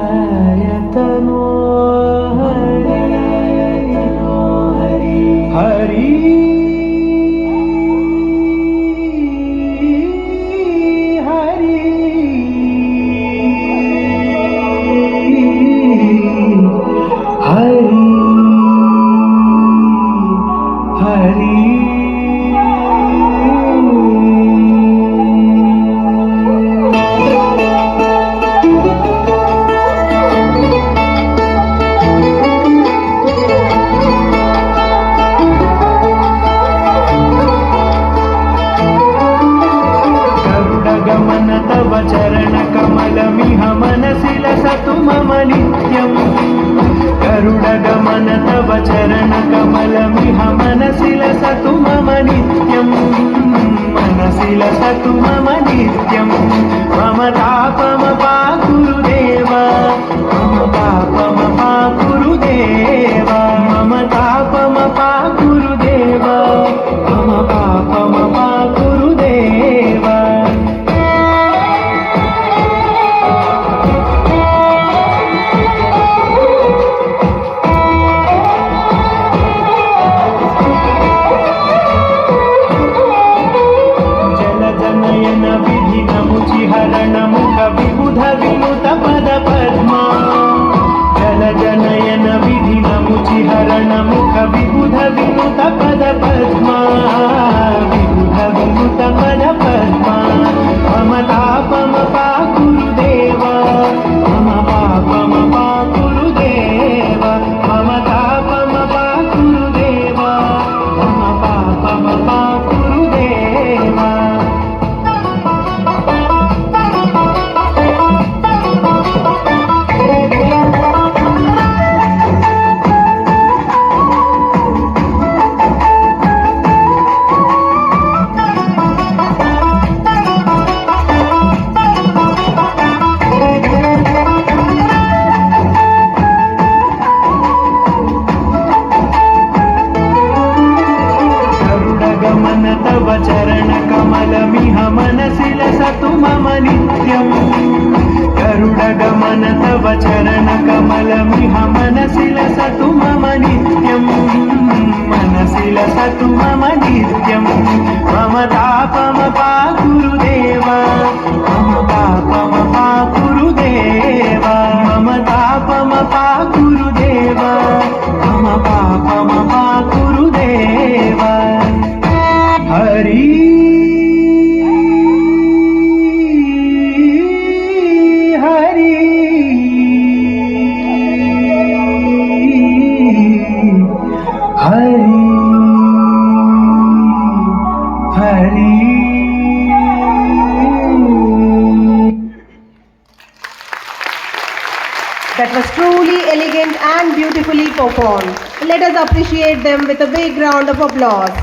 मंगलायतनो हरि तव चरण कमलमिह मनसि लसतु मम नित्यम् गरुडगमन तव चरण कमलमिह मनसि लसतु मम नित्यम् मनसि लसतु मम नित्यम् मम तापमपाकुरुदेव मम पापमपाकुरुदेव मम तापमपाकुरुदेव मम पापमपाकुरुदेव हरण मुख विबुध विनुत पद पद्मा जल जनयन विधि नमुचि हरण मुख विबुध विनुत पद पद्मा विबुध विनुत पद पद्मा मम तापम पाकुरुदेव मम पापम पाकुरुदेव मम तापम पाकुरुदेव मम पापम पाकुरुदेव तव चरण कमलमिह मनसि लसतु मम नित्यम् गरुडगमन तव चरण कमलमिह मनसि लसतु मम नित्यम् मनसि लसतु मम नित्यम् मम तापमपाकुरुदेव मम पापमपाकुरुदेव मम तापमपाकुरुदेव मम पापमपाकुरुदेव Hari Hari Hari Hari That was truly elegant and beautifully performed. Let us appreciate them with a big round of applause.